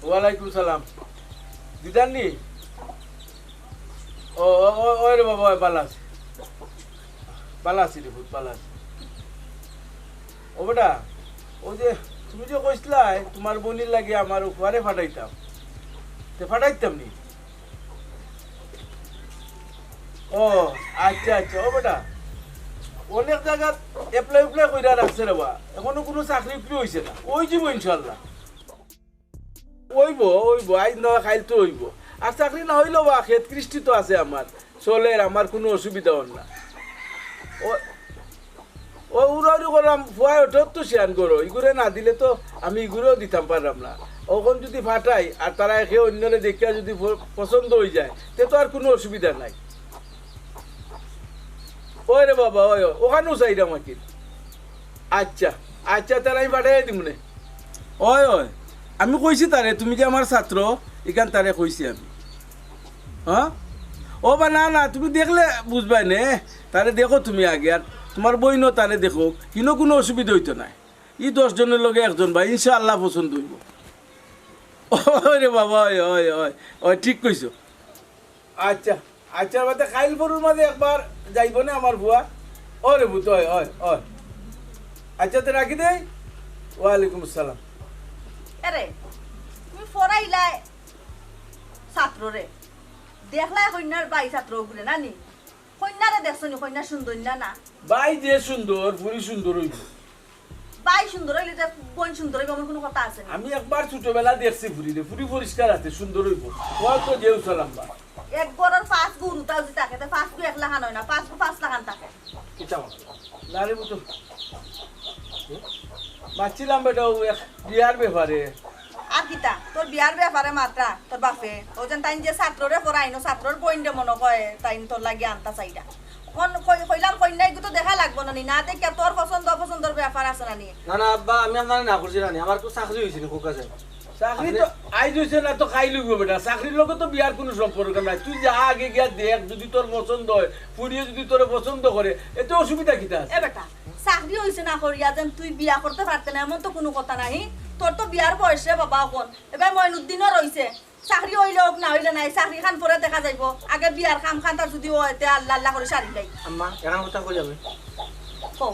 ওয়ালাইকুম সালাম। দিদার নি? ও ওই রে বাবা, বালাস বালাসি রে ভূত বালাস। ও বেটা, ও যে তুমি যে কইসলাই তোমার বোনির লাগে আমার উপহারে ফাটাইতাম, তে ফাটাইতাম নি? ও আচ্ছা আচ্ছা। ও বেটা, অনেক জায়গা এপ্লাই উপ্লাই কইরা রাখছে রে বা, এখনো কোনো চাকরি উকরি হয়েছে না। ওই যাব ইনশাল্লাহ। ওইব আজ নয় খাইল তো হইব। আর চাকরি না হইলেও বা ক্ষেত কৃষ্টি তো আছে আমার, চলের, আমার কোনো অসুবিধা হল না। ও উড়াউড়ি করলাম ফুয়াই ওঠো তো শেয়ান করো, ইগুলো না দিলে তো আমি ইগুলোও দিতাম পারলাম না। ওখন যদি ফাটাই আর তারা একে অন্যরে দেখিয়া যদি পছন্দ হয়ে যায় তে তো আর কোনো অসুবিধা নাই। ওই রে বাবা, ওই ওখানেও চাইলাম আকির। আচ্ছা আচ্ছা, তারা আমি পাঠাই দিম নে। ওই ওই আমি কইছি তারে, তুমি যে আমার ছাত্র এখান তারে কইছি আমি। হ্যাঁ ও বা না না, তুমি দেখলে বুঝবাই নে, তারে দেখো তুমি আগে, আর তোমার বইনও তারে দেখো, কিনো কোনো অসুবিধা হইতো না। 10 জনের লগে একজন ভাই ইনশাআল্লাহ পছন্দ হইব। ওই রে বাবা, ওই ওই ওই ওই ঠিক কইছো। আচ্ছা আচ্ছা, বাদে খাইল পরুর মাঝে একবার যাইব না আমার বুয়া। ও রে ভূত, ওই ওই ওই আচ্ছা, তো রাখি দেই। ওয়ালাইকুম আসসালাম। আরে তুমি ফরাইলাই ছাত্র রে, দেখলাই কন্যার বাই ছাত্র বলে নানি, কন্যারে দেখছো নি? কন্যা সুন্দর না? না বাই যে সুন্দর, পুরি সুন্দর হইব। বাই সুন্দর হইলে যে বোন সুন্দর হইব এমন কোনো কথা আছে না? আমি একবার ছোটবেলা দেখছি পুরি রে, পুরি পরিষ্কার আছে, সুন্দর হইব। ওই তো যেও সালাম বা একবারের 5 গুরু তাও যদি থাকে, 5 গু 1 লাখ হয় না, 5 লাখ থাকে। কিতাব না রে বুঝো, মাছিলাম বেটা ও বিয়ার ব্যাপারে। আর কিতা তোর বিয়ার ব্যাপারে মাত্রা তোর বাপে ও যেন তাই যে ছাত্ররে পড়াইনো, ছাত্রর বইন্ডে মনে কয় তাই তোর লাগে আনতা চাইডা। কইলাম কন্যাই তো দেখা লাগবো না, না দেখে তোর পছন্দ অপছন্দর ব্যাপার আছে না নি? না না আব্বা, আমি আপনার না করছি রানি, আমার তো চাকরি হয়েছে নি খুব কাছে। চাকরি তো আইজ হইছে না তো খাই লইব বেটা, চাকরির লগে তো বিয়ার কোনো সম্পর্ক নাই। তুই যা আগে গিয়া দেখ, যদি তোর পছন্দ হয়, ফুরিয়ে যদি তোর পছন্দ করে, এতে অসুবিধা কিতা আছে? এ বেটা, চাকরি হইছে না করিয়া যেন তুই বিয়া করতে পারতে না এমন তো কোনো কথা নাই। তোর তো বিয়ার বয়স রে বাবা, এখন এবার মইনুদ্দিনও রইছে, চাকরি হইলে হোক না হইলে নাই, চাকরি খান পরে দেখা যাইব। আগে বিয়ার কাম খান তার যদি হয় তে আল্লাহ আল্লাহ করে সারি দেয়। আম্মা এখান কথা কই যাবে, কও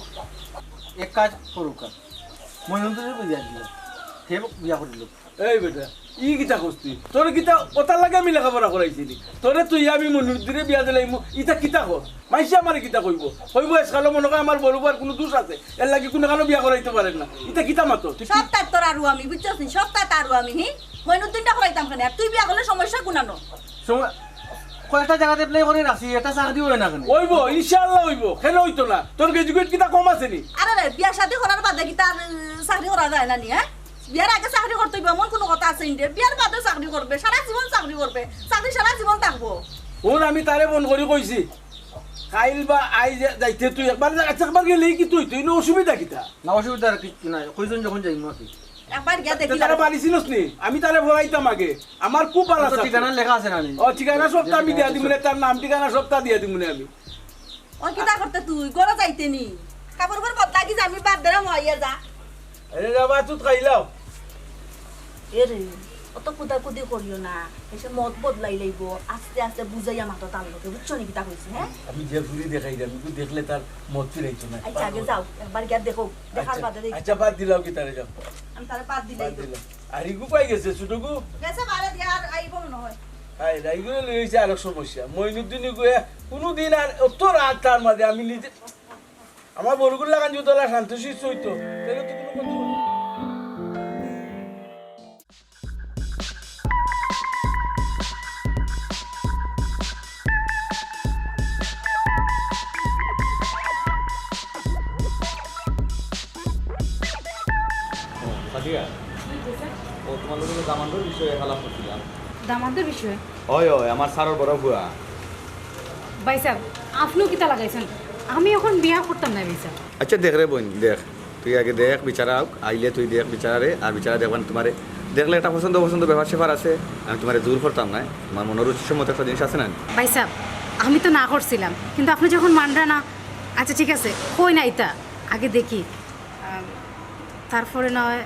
এক কাজ করুক, মই নতুন বিয়া দিল, সে বিয়া করিল। এই বেটা ই কিতা করছি? তোর কিতা কথা লাগে আমি লেখাপড়া করাইছিলি? তোরে তুই আমি মনুদ্দিরে বিয়া দিলাম, ইটা কিতা কর? মাইসে আমার কিতা কইব? কইব এসকালো মনে হয় আমার বড় কোনো দোষ আছে, এর লাগে কোনো কারো বিয়া করাইতে পারেন না। ইটা কিতা মাতো? সপ্তাহ তোর আরু আমি বুঝছস নি, সপ্তাহ তারু আমি মইনুদ্দিনটা করাইতাম কেন? আর তুই বিয়া করলে সমস্যা কোনানো? সময় কয়েকটা জায়গাতে প্লে করে রাখছি, এটা চাকরি হয় না কেন? হইব ইনশাআল্লাহ হইব, কেন হইতো না? তোর গ্রাজুয়েট কিতা কম আছে নি? আরে রে, বিয়া শাদী করার বাদে কি তার চাকরি করা যায় না নি? হ্যাঁ, বিয়ার আগে চাকরি করতে হইব এমন কোনো কথা আছে ইন্ডিয়া? বিয়ার বাদে চাকরি করবে, সারা জীবন চাকরি করবে, চাকরি সারা জীবন থাকবো। ওর আমি তারে ফোন করে কইছি কাইল বা আই যাইতে তুই একবার একবার গেলেই কি তুই তুই অসুবিধা কিতা? না অসুবিধা আর কিছু নাই, কইজন যখন যাই মাকি একবার গিয়া দেখি। তারা পারিছিলস নি? আমি তারে ভরাইতাম আগে, আমার খুব ভালো আছে। ঠিকানা লেখা আছে না? ও ঠিকানা সবটা আমি দিয়া দিমুনে, তার নাম ঠিকানা সবটা দিয়া দিমুনে আমি। ও কিতা করতে তুই গড়া যাইতে নি? কাপড় পর বদলা কি আমি বাদ দেরাম হইয়া যা। আরে যাবা তুই খাইলাও। এরে অত কুদাকুদি করিও না, এসে মত বদলাই লইব, আস্তে আস্তে বুঝাইয়া মাথা টান লোকে, বুঝছো নি কিতা কইছি? হ্যাঁ আমি যে ফুরি দেখাই দাম, তুই দেখলে তার মত ফিরাইছো না। আচ্ছা আগে যাও, একবার গিয়া দেখো, দেখার বাদে দেখি। আচ্ছা বাদ দিলাও কি তারে যাও, আমি তারে বাদ দিলাই বাদ তো দিলাম। আর ইগু পাই গেছে ছোটগু, গেছে বারে দিয়া আর আইব না হয়। আই রাইগুলো লইছে আর সমস্যা। মইনুদ্দিন ইগুয়ে কোনোদিন আর অত রাত তার মাঝে আমি নিজে আমার বড়গুলো লাগান যদি তোলা শান্তশিষ্ট হইতো তাহলে তো কোনো কথা হতো না। ও তোমার লোকের দামান্তর বিষয়ে আলাপ করছিলাম। দামান্তের বিষয়ে হয় হয়, আমার সারর বড় ভুয়া। ভাই সাহেব আপনিও কিতা লাগাইছেন? আমি এখন বিয়া করতাম না ভাই সাহেব। আচ্ছা দেখ রে বোন, দেখ তুই আগে দেখ বিচারা আইলে তুই দেখ বিচারে, আর বিচারা দেখবেন তোমারে দেখলে একটা পছন্দ পছন্দ ব্যাপার সেপার আছে, আমি তোমার জোর করতাম না, আমার মনোরুচির মতো একটা জিনিস আছে না। ভাই সাহেব আমি তো না করছিলাম, কিন্তু আপনি যখন মানরা না, আচ্ছা ঠিক আছে কই না এটা আগে দেখি, তারপরে নয়।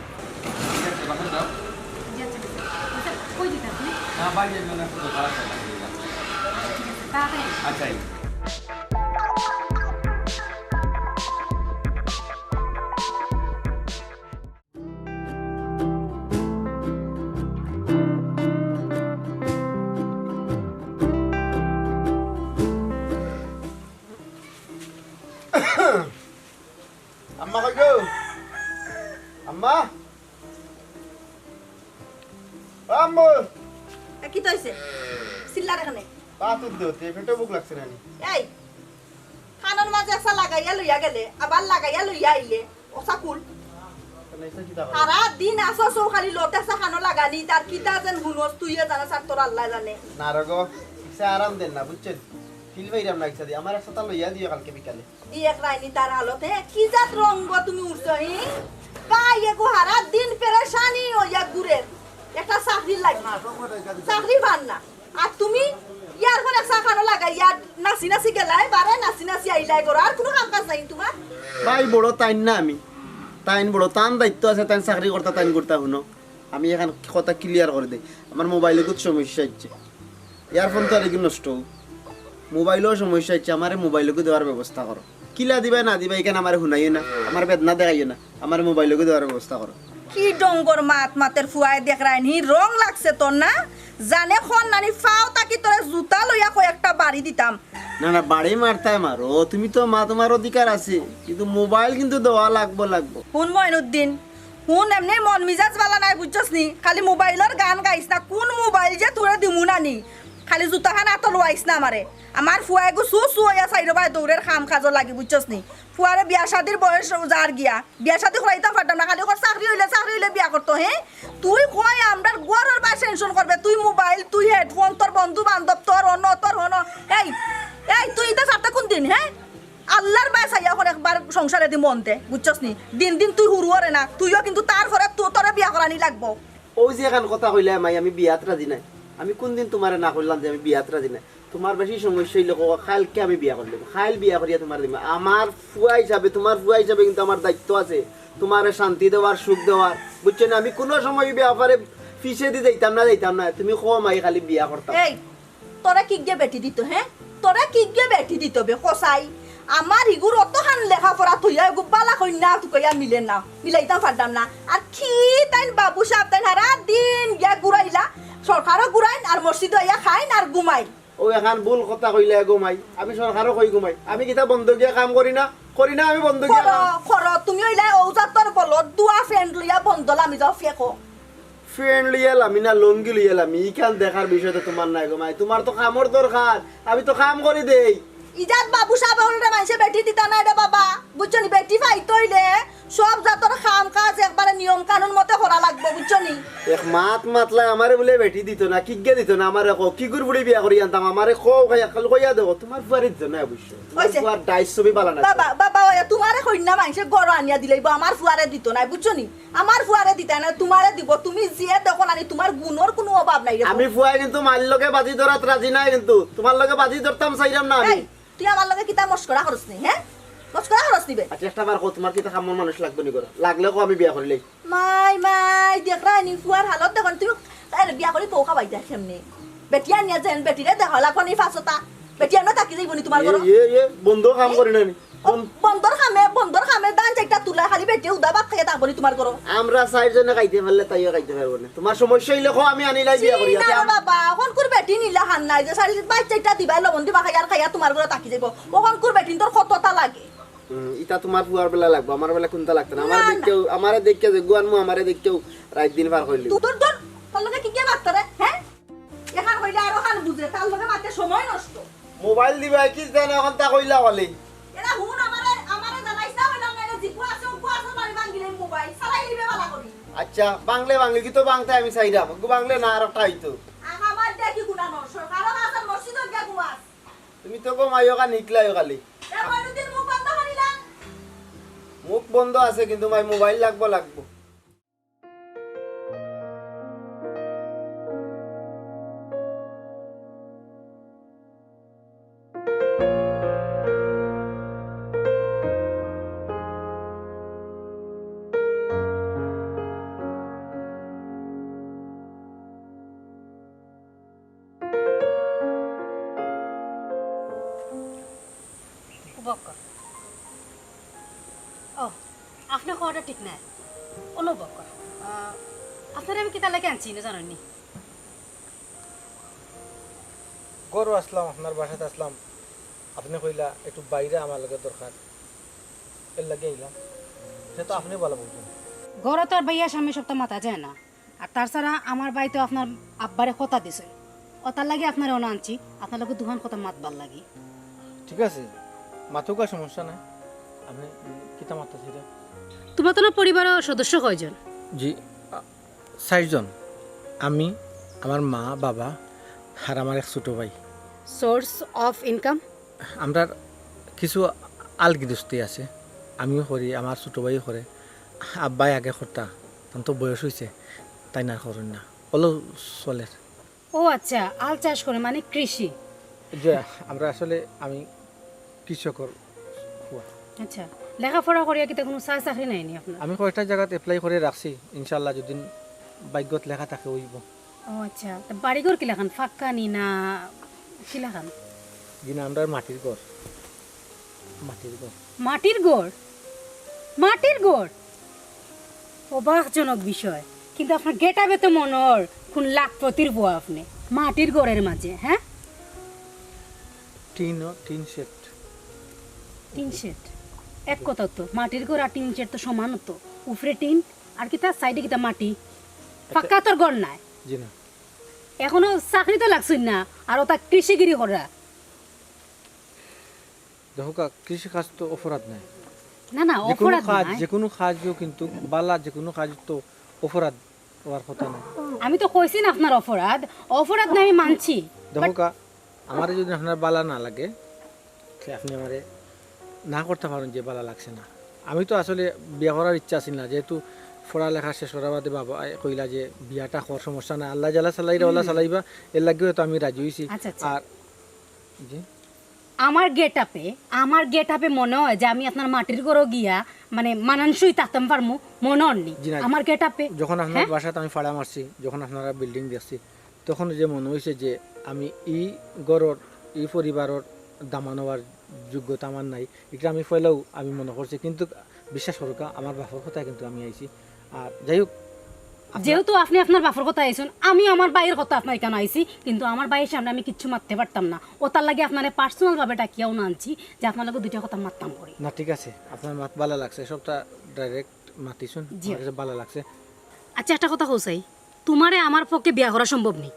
না বাইরে যাবেন না শুধু খারাপ কথা বললাম। তাড়াতাড়ি আচ্ছা আম্মা কই গো আম্মা আম্মু কি তো হইছে চিল্লার এখানে পা তুই দে পেটে বুক লাগছে না এই খানোর মাঝে একটা লাগাইয়া লইয়া গেলে আবার লাগাইয়া লইয়া আইলে ওসা কুল সারা দিন আসো সো খালি লোটে আসা খানো লাগানি তার কিতা যেন হুনস তুইয়ে জানা সার তোর আল্লাহ জানে না রগো ইসে আরাম দেন না বুঝছেন ফিল বাইরাম লাগছে দি আমার একটা লইয়া দিও কালকে বিকালে দি এক রাইনি তার হালতে কি জাত রঙ্গ তুমি উঠছো হি পাইয়ে গো হারা দিন পেরেশানি হইয়া ঘুরে একটা চাকরি লাগে চাকরি পান না আর তুমি ইয়ার পরে একটা খানো লাগাইয়া নাচি নাচি গেলাই বারে নাচি নাচি আইলাই করো আর কোনো কাম কাজ নাই তোমার ভাই বড় তাইন না আমি তাইন বড় তান দায়িত্ব আছে তাইন চাকরি করতে তাইন করতে শুনো আমি এখন কথা ক্লিয়ার করে দেই আমার মোবাইলে খুব সমস্যা হচ্ছে ইয়ারফোন তো আর কি নষ্ট মোবাইলেও সমস্যা হচ্ছে আমার মোবাইলকে দেওয়ার ব্যবস্থা করো কিলা দিবা না দিবা এখানে আমার শুনাইও না আমার বেদনা দেখাইও না আমার মোবাইলকে দেওয়ার ব্যবস্থা করো কি ডঙ্গর মাতের ফুয়াই দেখ রাইনি রং লাগছে তোর না জানে খন নানি ফাও তাকি তোরে জুতা লইয়া কয়েকটা বাড়ি দিতাম না না বাড়ি মারতাই মারো তুমি তো মা তোমার অধিকার আছে কিন্তু মোবাইল কিন্তু দেওয়া লাগবো হুন মইনুদ্দিন হুন এমনি মন মিজাজ বালা নাই বুঝছস নি খালি মোবাইলের গান গাইছ না কোন মোবাইল যে তোরে দিমু নানি খালি জুতা খান আত লইছ না আমারে আমার ফুয়াই গো সু হইয়া সাইরো বাই দৌড়ের খাম খাজো লাগি বুঝছস নি ফুয়ারে বিয়া শাদির বয়স যার গিয়া বিয়া শাদি করাইতাম পারতাম না খালি চাকরি হইলে বিয়া করতো হে তুই কই আমরার গোয়ারের বাই টেনশন করবে তুই মোবাইল তুই হেডফোন তোর বন্ধু বান্ধব তোর হন এই এই তুই এটা সারটা কোন দিন হ্যাঁ আল্লাহর বাই সাইয়া করে একবার সংসারে দি মনতে বুঝছস নি দিন দিন তুই হুরুয়ারে না তুইও কিন্তু তার ঘরে তোরে বিয়া করানি লাগবো ওই যে এখন কথা কইলে মাই আমি বিয়াত রাজি নাই আমি কোন দিন তোমারে না কইলাম যে আমি বিয়াত রাজি নাই তোমার বেশি সমস্যা হইলে খাইলকে আমি বিয়া করলাম খাইল বিয়া করিয়া তোমার দিব আমার ফুয়া হিসাবে তোমার ফুয়া হিসাবে কিন্তু আমার দায়িত্ব আছে তোমার শান্তি দেওয়ার সুখ দেওয়ার বুঝছো না আমি কোনো সময় ব্যাপারে ফিসে দিয়ে যাইতাম না তুমি কম আই খালি বিয়া করতাম এই তোরা কি গিয়ে বেটি দিত হ্যাঁ তোরা কি গিয়ে বেটি দিত বে কসাই আমার ইগুর অত হান লেখা পড়া থইয়া এগু বালা কইনা তুকইয়া মিলে না মিলাইতাম পারতাম না আর কি তাইন বাবু সাহেব তাইন হারা দিন গিয়া ঘুরাইলা সরকারও ঘুরাইন আর মসজিদে আইয়া খাইন আর ঘুমাই ও এখন ভুল কথা কইলে ঘুমাই আমি সরকারও কই ঘুমাই আমি কিতা বন্ধ গিয়া কাম করি না আমি বন্ধ গিয়া খর তুমি ওইলা ঔজাতর বলত দুয়া ফ্রেন্ড লইয়া বন্ধল আমি যাও ফেকো ফ্রেন্ড লিয়ালাম না লঙ্গি লিয়ালাম ইখান দেখার বিষয়টা তোমার নাই ঘুমাই তোমার তো কামর দরকার আমি তো কাম করে দেই ইজাত বাবু সাহেব হলরে মানুষে বেটি দিতা না রে বাবা বুঝছো নি বেটি পাইতো হইলে সব জাতর খাম কাজ একবারে নিয়ম কানুন মতে করা লাগবে বুঝছো নি এক মাতলা আমারে বলে বেটি দিত না কিগে দিত না আমারে কো কি গুড় বুড়ি বিয়া করি আনতাম আমারে কো কইয়া দেবো তোমার ফুয়ারি দিত না অবশ্য ফুয়ার ডাইস ছবি বালা না বাবা ওয়া তোমারে কইনা মানুষে গড় আনিয়া দিলেইব আমার ফুয়ারে দিত না বুঝছো নি আমার ফুয়ারে দিতা না তোমারে দিব তুমি জিয়ে দেখো না তোমার গুণর কোনো অভাব নাই রে আমি ফুয়াই কিন্তু মাল লগে বাজি ধরাত রাজি নাই কিন্তু তোমার লগে বাজি ধরতাম চাইরাম না আমি তুই আমার লগে কিতা মস্করা করছ নি হ্যাঁ মস্করা করছ নিবে আচ্ছা একটা বার কো তোমার কিতা কামর মানুষ লাগবে নি করে লাগলে কো আমি বিয়া করিলে মাই দেখরা নি ফুয়ার হালত দেখুন তুমি তাইলে বিয়া করি পৌকা বাইতা কেমনে বেটিয়া নিয়া যেন বেটিরে দেখা লাগনি ফাসতা বেটিয়া না তাকি যাইবনি তোমার ঘর বন্ধ কাম করি না নি বন্দর খামে দান চাইটা তুলা খালি বেটে উদা বাপ খাইয়া থাকবনি তোমার ঘর আমরা চারজনে খাইতে পারলে তাইও খাইতে পারবো না তোমার সমস্যা হইলে কো আমি আনিলাই বিয়া করি না বাবা কোন কুর বেটি নিলা হান নাই যে সারি বাচ্চাটা দিবাই লবণ দিবা খাইয়া তোমার ঘর তাকি যাইব ওখান কুর বেটিন তোর কতটা লাগে ইটা তোমার ফুয়ার বেলা লাগবে আমার বেলা কোনটা লাগতো না আমারে দেখকেও যে গুয়ান মু আমারে দেখকেও রাত দিন পার কইলি তোর তোর লগে কি কে মারতে রে হ্যাঁ এখান কইলে আরো খান বুঝে তার লগে মারতে সময় নষ্ট মোবাইল দিবা কি জানা এখন তা কইলা বলে এরা হুন আমারে জানাইছ না হইলাম না জিকু আছে মারি ভাঙিলে মোবাইল চালাই দিবে বালা করি আচ্ছা বাংলা কি তো বাংলা আমি চাইরাম বাংলা না আর একটা হইতো আমার দেখি গুনা নর সরকারও আছে মসজিদ গিয়া ঘুমাস তুমি তো কো মাইও কা নিকলাইও খালি এ মইনুদ্দিন মুখ বন্ধ করিলা মুখ বন্ধ আছে কিন্তু মাই মোবাইল লাগবো বক্কর ও আপনার খাওয়াটা ঠিক নাই ওলো বক্কর আপনার আমি কিতা লাগে আনছি না জানেননি গরু আসলাম আপনার বাসাতে আসলাম আপনি কইলা একটু বাইরে আমার লগে দরকার এর লাগে আইলাম সে তো আপনি ভালো বলছেন ঘরে তো আর ভাইয়া স্বামী সব তো মাথা যায় না আর তাছাড়া আমার বাড়ি তো আপনার আব্বারে কথা দিছে ওটার লাগে আপনার অনা আনছি আপনার লোক দুখান কথা মাতবার লাগি ঠিক আছে মাথুকা সমস্যা নাই আপনি কিতা মাত্রা ছিল তোমার তো পরিবারের সদস্য কয়জন জি ৬ জন আমি আমার মা বাবা আর আমার এক ছোটো ভাই সোর্স অফ ইনকাম আমরা কিছু আলগিদস্তি আছে আমিও করি আমার ছোটো ভাইও করে আব্বাই আগে করতা তখন তো বয়স হয়েছে তাই না করেন না হলো চলে ও আচ্ছা আল চাষ করে মানে কৃষি যে আমরা আসলে আমি কৃষকর হওয়া। আচ্ছা লেখাপড়া করিয়া কি কোনো চাকরি নাইনি আপনার আমি কয়েকটা জায়গাত এপ্লাই করে রাখছি ইনশাল্লাহ যদি ভাগ্যত লেখা থাকে হইব ও আচ্ছা তা বাড়িঘর কি লেখান ফাঁকা নি না কি লেখান যিনি আমরা মাটির ঘর মাটির ঘর মাটির গড় মাটির গড় অবাকজনক বিষয় কিন্তু আপনার গেটাবে তো মনর কোন লাখপতির বুয়া আপনি মাটির গড়ের মাঝে হ্যাঁ টিন সেট টিন শেড এক কথা তো মাটির গড় আর টিন শেড তো সমান তো উপরে টিন আর কি তার সাইডে কি তা মাটি ফাঁকা তোর গড় নাই জি না এখনো চাকরি তো লাগছই না আর ওটা কৃষিগিরি করা দেখো কা কৃষি কাজ তো অপরাধ নাই না না যে কোনো অপরাধ কাজ নাই যে কোনো কাজও কিন্তু বালা যে কোনো কাজ তো অপরাধ হওয়ার কথা না আমি তো কইছি না আপনার অপরাধ অপরাধ না আমি মানছি দেখো কা আমার যদি আপনার বালা না লাগে তাহলে আপনি আমারে না করতে পারেন যে বালা লাগছে না আমি তো আসলে বিয়া করার ইচ্ছা ছিল না যেহেতু পড়ালেখা শেষ করার বাদে বাবা কইলা যে বিয়াটা হওয়ার সমস্যা না আল্লাহ জালা চালাইরা ওলা চালাইবা এর লাগেও তো আমি রাজি হয়েছি আচ্ছা, আচ্ছা। আর জি আমার গেটআপে মনে হয় যে আমি আপনার মাটির ঘরও গিয়া মানে মানানসই থাকতাম পারমু মনে হননি জি না। আমার গেটআপে যখন আপনার বাসাতে আমি ফাড়া মারছি যখন আপনারা বিল্ডিং দেখছি তখন যে মনে হয়েছে যে আমি এই ঘরের এই পরিবারের দামানোর যোগ্যতা আমার নাই এটা আমি ফেলেও আমি মনে করছি কিন্তু বিশ্বাস করুকা আমার বাপর কথা কিন্তু আমি আইছি আর যাই হোক যেহেতু আপনি আপনার বাপর কথা আইছেন আমি আমার বাইয়ের কথা আপনার এখানে আইছি কিন্তু আমার বাইয়ের সামনে আমি কিচ্ছু মারতে পারতাম না ও তার লাগে আপনার পার্সোনাল ভাবে ডাকিয়াও না আনছি যে আপনার লাগে দুইটা কথা মারতাম করি না ঠিক আছে আপনার মাত ভালো লাগছে সবটা ডাইরেক্ট মাতিছুন জি। আমার কাছে ভালো লাগছে আচ্ছা একটা কথা কৌসাই তোমারে আমার পক্ষে বিয়া করা সম্ভব নেই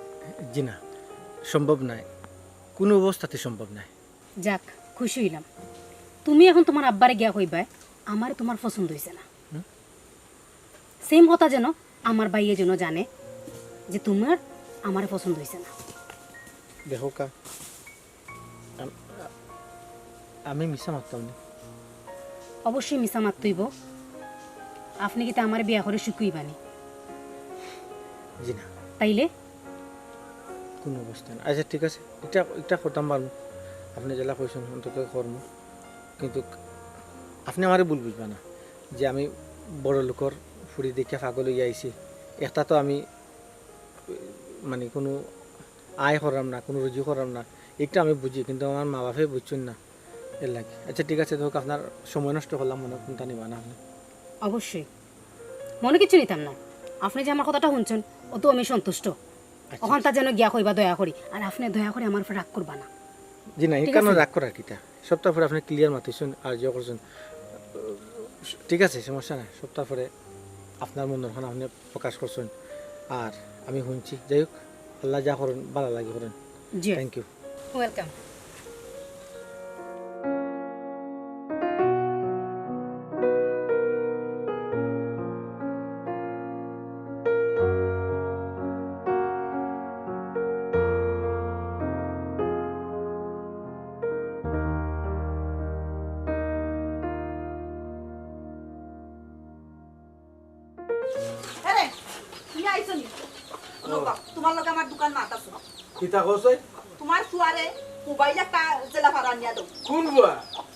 জি না সম্ভব নাই কোনো অবস্থাতে সম্ভব নাই যাক খুশি হইলাম তুমি এখন তোমার আব্বারে গিয়া কইবা আমার তোমার পছন্দ হইছে না সেম কথা যেন আমার ভাইয়ে যেন জানে যে তোমার আমার পছন্দ হইছে না দেখো কা আমি মিশা মারতাম না অবশ্যই মিশা মারতইব আপনি কি তা আমার বিয়া করে শিখুইবানি জি না তাইলে কোনো অবস্থা না আচ্ছা ঠিক আছে এটা এটা করতাম পারবো আপনি জেলা কইছেন অন্তত কর্ম কিন্তু আপনি আমারে ভুল বুঝবা না যে আমি বড় লোকর ফুড়ি দেখে পাগল হইয়া আইছি একটা তো আমি মানে কোনো আয় করাম না কোনো রুজি করাম না একটা আমি বুঝি কিন্তু আমার মা বাপে বুঝছেন না এর লাগে আচ্ছা ঠিক আছে ধরুক আপনার সময় নষ্ট করলাম মনে কোনটা নিবা না আপনি অবশ্যই মনে কিছু নিতাম না আপনি যে আমার কথাটা শুনছেন ও তো আমি সন্তুষ্ট ওখান তা যেন গিয়া কইবা দয়া করি আর আপনি দয়া করে আমার উপর রাগ করবা না জি না ঠিক এখানে আছে। রাগ করার কিটা সপ্তাহ পরে আপনি ক্লিয়ার মাতিছেন আর যে করছেন ঠিক আছে সমস্যা নাই সপ্তাহ পরে আপনার মনের ভাবনা আপনি প্রকাশ করছেন আর আমি শুনছি যাই হোক আল্লাহ যা করেন ভালো লাগে করেন জি থ্যাংক ইউ ওয়েলকাম আরে তুমি আইছো নি তোমার লগে আমার দোকান মাত আছে কিতা কইছই তোমার সুয়ারে মোবাইল একটা জেলা ভাড়া নিয়া দাও কোন বুয়া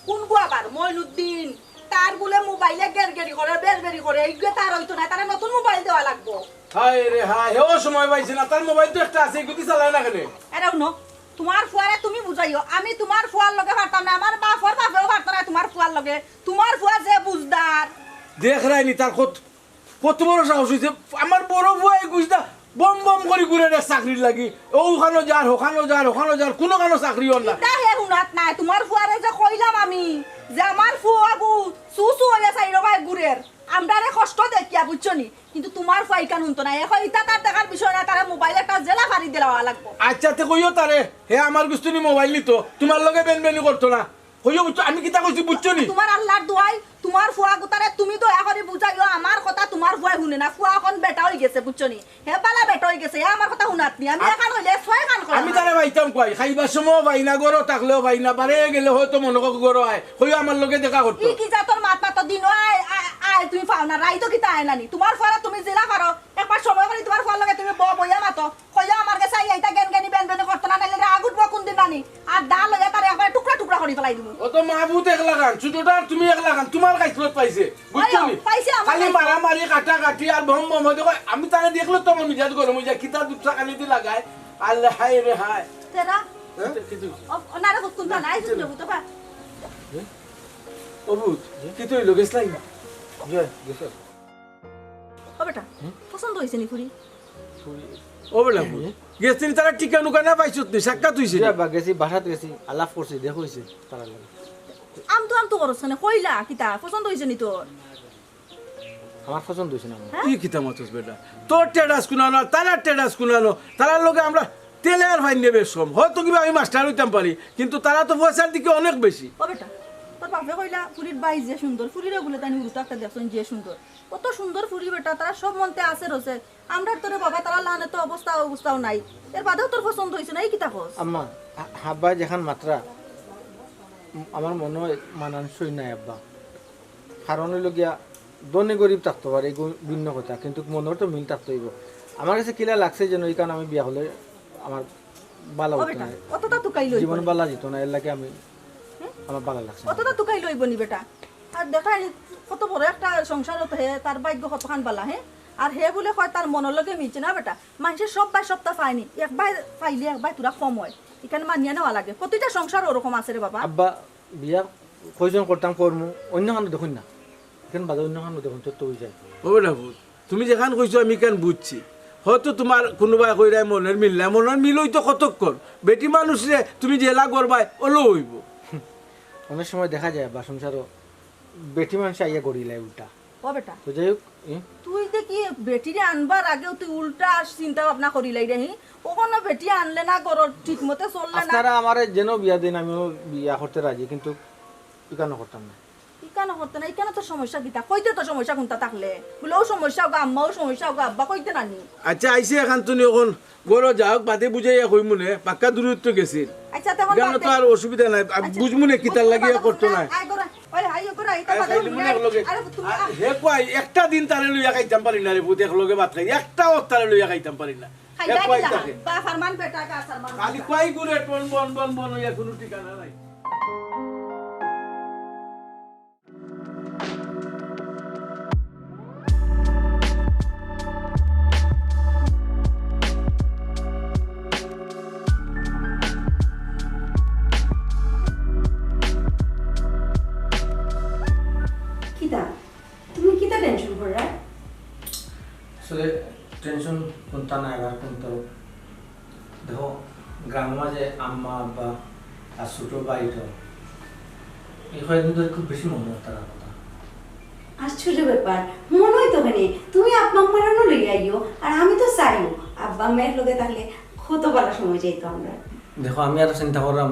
কোন গো আবার মইনুদ্দিন তার বলে মোবাইলে গেরগেরি করে বেরবেরি করে এইগুলো তার হইতো না তারা নতুন মোবাইল দেওয়া লাগবো হায় রে হায় হেও সময় পাইছে না তার মোবাইল তো একটা আছে এগুলি চালায় না কেন এরাও ন তোমার ফুয়ারে তুমি বুঝাইও আমি তোমার ফুয়ার লগে পারতাম না আমার বাপর বাপেও পারতো না তোমার ফুয়ার লগে তোমার ফুয়া যে বুঝদার দেখ রাইনি তার কত বড় সাহস হয়েছে আমার বড় বুয়াই গুজদা বম বম করে ঘুরে দেয় চাকরির লাগি ওখানো যার ওখানো যার কোনো কানো চাকরি হল না তা হে হুনাত নাই তোমার ফুয়ারে যে কইলাম আমি যে আমার ফুয়া গু সুসু হইয়া চাইরো ভাই গুরের আমরারে কষ্ট দেখিয়া বুঝছো নি কিন্তু তোমার ফুয়া ইকান হুনতো না এখন ইটা তার দেখার বিষয় না তারা মোবাইল একটা জেলা ফাড়ি দেওয়া লাগবো আচ্ছা তে কইও তারে হে আমার গুস্তুনি মোবাইল নিত তোমার লগে বেনবেনি করতো না কইও বুঝছো আমি কিতা কইছি বুঝছো নি তোমার আল্লাহর দোয়াই তোমার ফুয়া গুতারে তুমি তো এখনই বুঝাইও আমার কথা তোমার ফুয়া শুনে না ফুয়া এখন বেটা হয়ে গেছে বুঝছো নি হে পালা বেটা হয়ে গেছে হে আমার কথা শুনাত নি আমি এখন হইলে ছয় কান করা আমি তারে বাইতাম কই খাইবার সময় বাইনা গরো থাকলেও বাইনা বারে গেলে হয়তো মনে গরো আয় কইও আমার লগে দেখা করতো কি যা তোর মাত তো দিন আয় তুমি পাও না রাই তো কিতা আয় নানি তোমার ফুয়া তুমি জেলা পারো একবার সময় করে তোমার ফুয়ার লগে তুমি বইয়া মাতো কইয়া আমার কাছে এইটা জ্ঞান জ্ঞানী বেন বেন করতো না নাইলে আগুত কোন দিন নানি আর ডাল লইয়া তারে একবার টুকরা টুকরা করে ফেলাই দিব ও তো মাহবুত এক লাগান ছোটটা তুমি এক লাগান তোমার কাইছত পাইছে বুঝছো নি পাইছে আমার খালি মারামারি কাটাকাটি আর বম বম হইতে কয় আমি তারে দেখলো তো আমার মিজাজ গরম হই যায় কিতা দুটা কালি দি লাগায় আল্লাহ হায় রে হায় তেরা কিছু না রে কোন না আইছ তুমি তো পা অবুত কি তুই লগেস লাই জয় গেছে ও বেটা পছন্দ হইছে নি ফুরি ও বলা গেছিনি তারা টিকা নুকা না পাইছত নি সাক্ষাৎ হইছে বা গেছি বাসাত গেছি আলাপ করছি দেখো হইছে তারা লাগে আমতো করছ না কইলা কিতা পছন্দ হইছে নি তোর আমার পছন্দ হইছে না আমার। কি কিতা মতস বেটা তোর টেডাস কুনানো তারা টেডাস কুনানো তারার লগে আমরা তেলে আর ফাইন নেবে সম হয়তো কিবা আমি মাস্টার হইতাম পারি কিন্তু তারা তো পয়সার দিকে অনেক বেশি ও বেটা তোর বাপে কইলা ফুরির বাই যে সুন্দর ফুরিরে বলে তাই উড়ুতো একটা দেখছন যে সুন্দর কত সুন্দর ফুরি বেটা তারা সব মনতে আছে রছে আমরা তোরে বাবা তারা লানে তো অবস্থাও নাই এর বাদেও তোর পছন্দ হইছে না এই কিতা কস আম্মা হাব্বা যেখান মাত্রা আমার মনে হয় মানানসই নাই আব্বা কারণ হইল গিয়া দনে গরিব থাকতে পারে এই ভিন্ন কথা কিন্তু মনের তো মিল থাকতে হইব আমার কাছে কিলা লাগছে যেন এই কারণ আমি বিয়া হলে আমার বালা ও হতো বেটা না অতটা তুকাই লইব জীবন বালা যেত না এর লাগে আমি আমার বালা লাগছে অতটা তুকাই লইব নি বেটা আর দেখা কত বড় একটা সংসার হতে তার ভাগ্য কতখান বালা হ্যাঁ আর হে বলে কয় তার মনের লগে মিলছে না বেটা মানুষের সব বাই সপ্তাহ পায়নি একবার পাইলে একবার তোরা কম হয় এখানে মানিয়ে নেওয়া লাগে প্রতিটা সংসার ওরকম আছে রে বাবা আব্বা বিয়া কয়জন করতাম করমু অন্য খানো দেখুন না এখানে বাদে অন্য খানো দেখুন তো হয়ে যায় ও বেটা ভূত তুমি যেখান কইছো আমি কেন বুঝছি হয়তো তোমার কোনোবাই কইরাই মনের মিল না মনের মিল হইতো কতক্ষণ বেটি মানুষ রে তুমি জেলা করবাই ওলো হইব অনেক সময় দেখা যায় বা সংসারও বেটি মানুষ আইয়া গড়িলায় উল্টা ও বেটা তো যাই হোক তুই দেখি বেটিরে আনবার আগেও তুই উল্টা চিন্তা ভাবনা করি লাই রে ওখানে বেটি আনলে না করো ঠিক মতো চললে না আপনারা আমার যেন বিয়া দিন আমিও বিয়া করতে রাজি কিন্তু ইকানো করতাম না ইকানো করতে না ইকানো তো সমস্যা কিতা কইতে তো সমস্যা কোনটা থাকলে বলেও সমস্যা হোক আম্মাও সমস্যা হোক আব্বা কইতে না নি আচ্ছা আইসে এখান তুমি এখন গরো যাওক বাদে বুঝাইয়া কই মনে পাক্কা দূরত্ব গেছিল আচ্ছা তখন গেল তো আর অসুবিধা নাই বুঝমুনে কিতার লাগিয়া করতো না আই গরা ওই আই গরা এটা বাদে আরে তুমি হে কই একটা দিন তারে লইয়া খাইতাম পারি না রে বুঝ এক লগে ভাত খাই একটা তারে লইয়া খাইতাম পারি না হে কই থাকে বা ফরমান বেটা কা ফরমান খালি কই গুরে টন বন বন বন হইয়া কোনো ঠিকানা নাই তুমি কিতা টেনশন কররা আসলে টেনশন কোনটা না এবার কোনটা দেখো গ্রাম মাঝে আম্মা আব্বা আর ছোট ভাইটা এই কয়েকদিন ধরে খুব বেশি মনে হয় তারা কথা আশ্চর্য ব্যাপার মনে হয় তো মানে তুমি আব্বা আম্মারানো লই আইও আর আমি তো চাইও আব্বা আম্মার লগে তাহলে কত বলা সময় যাইতো আমরা দেখো আমি আরো চিন্তা করলাম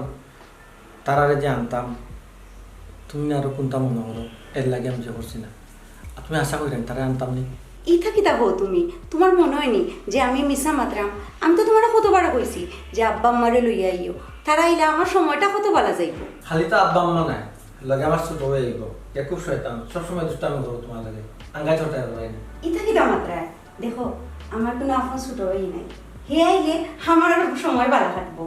তারারে যে আনতাম তুমি আরো কোনটা মনে করো এর লাগে আমি যে করছি না আর তুমি আশা করেন তারা আনতাম নি ইথা কিতা হো তুমি তোমার মনে হয়নি যে আমি মিশা মাত্রাম আমি তো তোমার কতবার কইছি যে আব্বা আম্মারে লই আইও তারা আইলে আমার সময়টা কত বলা যাইব খালি তো আব্বা আম্মা নাই লাগে আমার ছোট হয়ে আইব এ খুব শয়তান সবসময় দুষ্টামি করো তোমার লাগে আঙ্গাই ছোটাই পারি ইথা কিতা মাত্রায় দেখো আমার কোনো আপন ছোট হই নাই হে আইলে আমার আর সময় বালা কাটবো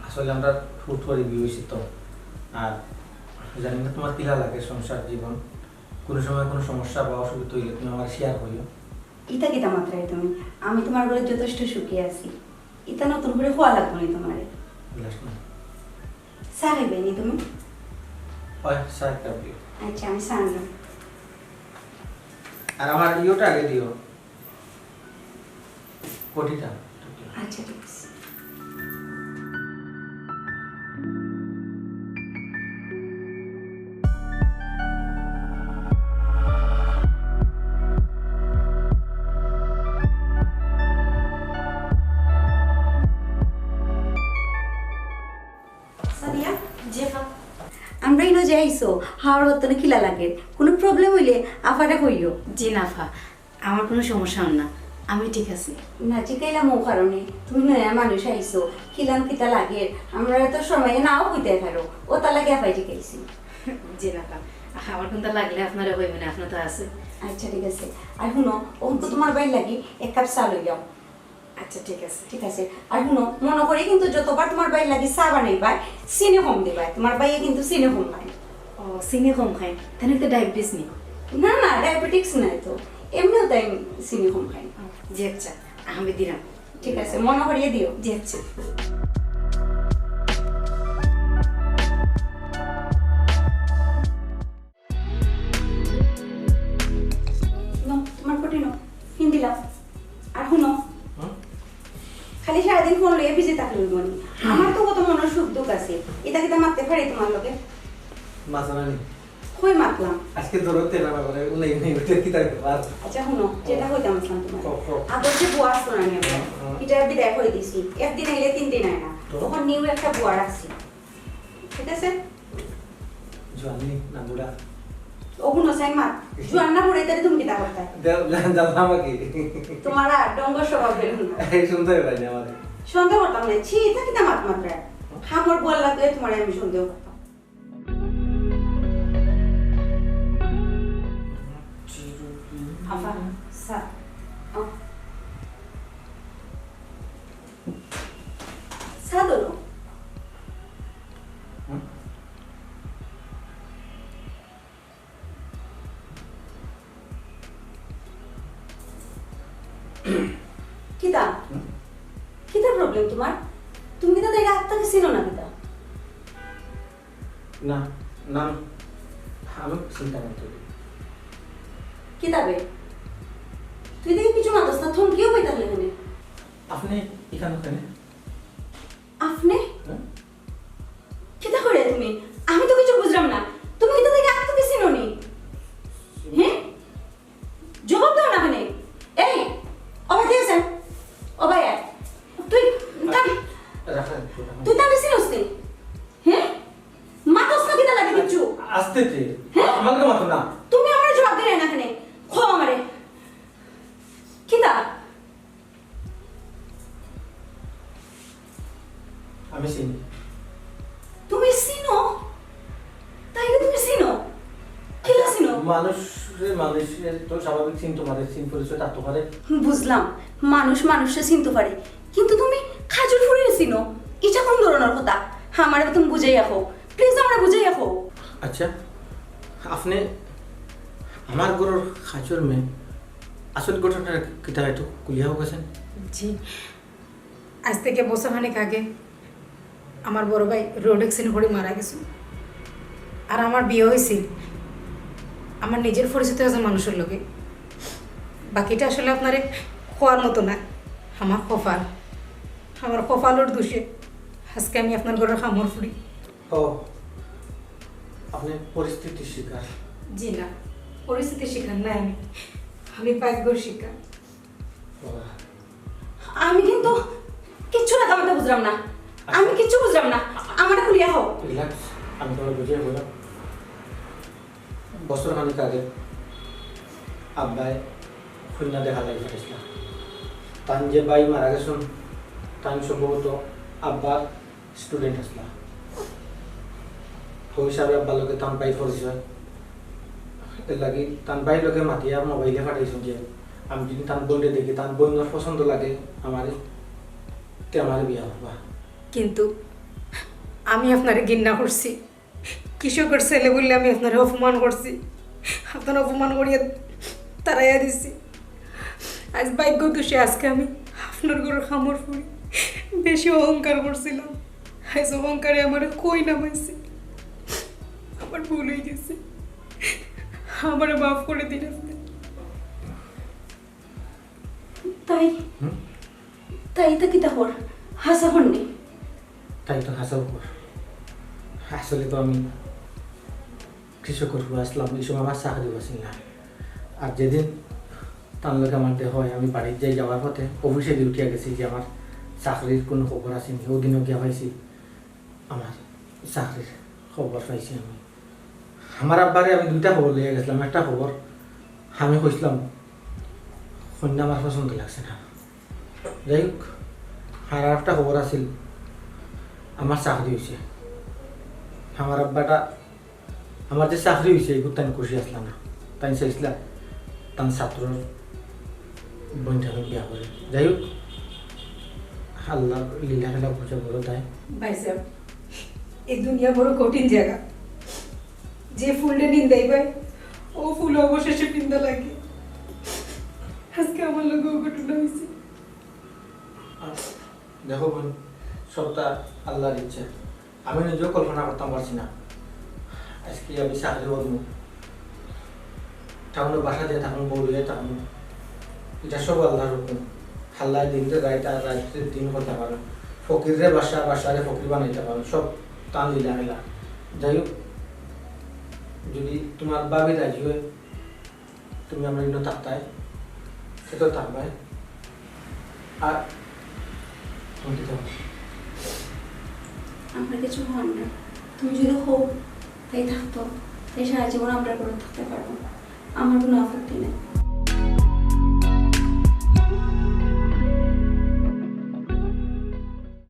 আসলে আমরা হুট করে বিয়ে হয়েছি তো আর জানি না তোমার কিলা লাগে সংসার জীবন কোনো সময় কোনো সমস্যা বা অসুবিধা হইলে তুমি আমার শেয়ার করিও ইতা কিতা মাত্রায় তুমি আমি তোমার ঘরে যথেষ্ট সুখী আছি এটা নতুন করে খোয়া লাগবে না তোমার বিলাস না চা খাইবে নি তুমি হয় চা খাবি আচ্ছা আমি চা আনলাম আর আমার ইয়োটা আগে দিও কোটিটা আচ্ছা ঠিক আছে সাদিয়া জেফা আমরা ইনো যে আইসো হাওয়ার বর্তনে খিলা লাগে কোনো প্রবলেম হইলে আফাটা কইও জি নাফা আমার কোনো সমস্যা হন না আমি ঠিক আছি না জিকাইলাম ও কারণে তুমি নয়া মানুষ আইসো খিলাম কিতা লাগে আমরা তো সময় নাও কইতে পারো ও তা লাগে আফাই জিকাইছি জি নাফা আমার কোনটা লাগলে আপনারা হইবে না আপনার তো আছে আচ্ছা ঠিক আছে আর শুনো ও তো তোমার বাড়ি লাগি এক কাপ চা লই যাও আচ্ছা ঠিক আছে ঠিক আছে আর শুনো মনে করে কিন্তু যতবার তোমার বাড়ি লাগি চা বানাইবা চিনি কম দিবা তোমার বাইয়ে কিন্তু চিনি কম খায় ও চিনি কম খাই তাহলে তো ডায়াবেটিস নেই না না ডায়াবেটিক্স নাই তো এমনিও তাই চিনি কম খায় জি আচ্ছা আমি দিলাম ঠিক আছে মনে করিয়ে দিও জি আচ্ছা নো তোমার কোটি নো কিন দিলাম আর শুনো খালি সারাদিন ফোন লইয়া বিজি থাকলে হইব নি আমার তো কত মনের সুখ দুঃখ আছে এটা কিতা মারতে পারি তোমার লগে মাছানি কই মারলাম আজকে ধরতে না করে উনি উনি উঠে কি তাই আর আচ্ছা শুনো যেটা হইতাম আসলাম তোমার কও। আগর যে বুয়া আসতো না আমি এটা বিদায় করে দিছি একদিন আইলে 3 দিন আয় না তখন নিউ একটা বুয়া রাখছি ঠিক আছে জানি না বুড়া ও শুনো সাই মার জুয়ান না পড়ে তারে তুমি কিতা করতে জানলাম কি তোমার আর ডঙ্গ স্বভাব বের না এই শুনতে পাই না আমাদের সন্দেহ করতাম না ছি এটা কিতা মাত মাত্রা হামর বল লাগলে তোমার আমি সন্দেহ করতাম আফা সা সাদলো কিতা কিতা প্রবলেম তোমার তুমি কিতা দেখে আত্মাকে ছিল না কিতা না না আমি চিন্তা করতে কিতাবে তুই দেখে কিছু মাতস না থমকিও পাই তাহলে এখানে আপনি এখানে কেন আপনি কিতা করে তুমি আমি তো কিছু বুঝলাম না তুমি কিতা দেখে আত্মাকে ছিল নি হ্যাঁ জবাব দাও না কেন এই অবাই দিয়েছেন অবাই তুই রাখা তুই তাহলে ছিলস নি হ্যাঁ মাতস না কিতা লাগে কিছু আস্তে আমাকে মতো না তুমি আমার জবাব দিলে না কেন খো আমারে কিতা আমি চিনি তুমি চিনো তাইলে তুমি চিনো কিলা চিনো মানুষের তো স্বাভাবিক চিনতে পারে চিন পরিচয় থাকতে পারে বুঝলাম মানুষ মানুষে চিনতে পারে কিন্তু তুমি খাজুর ফুরিয়ে চিনো এটা কোন ধরনের কথা আমারে তুমি বুঝাই রাখো প্লিজ আমারে বুঝাই রাখো আচ্ছা আপনি আমার ঘরের খাচুর মেয়ে আসল ঘটনাটা কিতা একটু কুলিয়াও গেছেন জি আজ থেকে বছরখানেক আগে আমার বড় ভাই রোড অ্যাক্সিডেন্ট করে মারা গেছে আর আমার বিয়ে হয়েছিল আমার নিজের পরিচিত আছে মানুষের লোকে বাকিটা আসলে আপনারে খোয়ার মতো না আমার কপালের দোষে আজকে আমি আপনার ঘরের খামর ফুরি ও আপনি পরিস্থিতির শিকার জি না পরিস্থিতির শিকার না আমি ভাগ্যর শিকার আমি কিন্তু কিচ্ছু না তোমাকে বুঝলাম না আমি কিচ্ছু বুঝলাম না আমারে খুলিয়া হও রিল্যাক্স আমি তোমার বুঝিয়ে বললাম বছর খানিক আগে আব্বাই খুলনা দেখা লাগে ফেসলা তান যে বাই মারা গেছেন তান সম্ভবত আব্বার স্টুডেন্ট আসলা ওই হিসাবে আব্বার লোকে তান বাই পরিচয় এর লাগি তান বাই লোকে মাতিয়া মোবাইলে পাঠাইছেন যে আমি যদি তান বোনকে দেখি তান বোনের পছন্দ লাগে আমারে তে আমার বিয়া হবা কিন্তু আমি আপনারে ঘৃণা করছি কৃষকের ছেলে বললে আমি আপনারে অপমান করছি আপনার অপমান করিয়া তারাইয়া দিছি আজ ভাগ্য দোষে আজকে আমি আপনার ঘরের খামর ফুরি বেশি অহংকার করছিলাম, আজ অহংকারে আমার কই নামাইছে। আমার ভুল হয়ে গেছে, আমার মাফ করে দিন আপনি। তাই তাই তো কি তাহর হাসা হননি? তাই তো হাসার উপর আসলে তো আমি কৃষকের হয়ে আসলাম, এই সময় আমার চাকরি বাসিল না। আর যেদিন তার লোক আমার দেহ হয়, আমি বাড়ির যাই যাওয়ার পথে অফিসে উঠিয়া গেছি যে আমার চাকরির কোনো খবর আসেনি। ওদিনও গিয়া পাইছি আমার চাকরির খবর পাইছি। আমি আমার আব্বারে আমি দুইটা খবর লিয়ে গেছিলাম। একটা খবর আমি কইছিলাম কন্যা আমার পছন্দ লাগছে না, যাই হোক। আর একটা খবর আছিল আমার চাকরি হয়েছে। আমার আব্বাটা আমার যে চাকরি হয়েছে এগুলো তাই খুশি আসলাম না, তাই চাইছিলাম তার ছাত্রর বোনটাকে বিয়া করে। যাই হোক, আল্লাহ লীলা খেলা বুঝা বড় তাই। ভাই সাহেব, এই দুনিয়া বড় কঠিন জায়গা। যে ফুলটা নিন্দাই ভাই, ও ফুল অবশেষে পিন্দা লাগে। আজকে আমার লোক ঘটনা হয়েছে। দেখো বোন, সবটা আল্লাহর ইচ্ছা। আমি নিজেও কল্পনা করতাম পারছি না আজকে আমি চাকরি করবো, টাউনে বাসা দিয়ে থাকুন, বউ দিয়ে থাকুন। এটা সব আল্লাহর হুকুম। আল্লাহ দিনতে রাইট আর রাইতে দিন করতে পারো, ফকিরে বাসা বাসারে ফকির বানাইতে পারো, সব টান লীলা খেলা। যাই হোক, যদি তোমার বাবি রাজি হয় তুমি আমরা ইন্ন থাকতাই, সে তো থাকবাই। আর তুমি কি থাকো? আপনার কিছু হন না, তুমি যদি হোক তাই থাকতো, তাই সারা জীবন আমরা করে থাকতে পারবো, আমার কোনো আপত্তি নেই।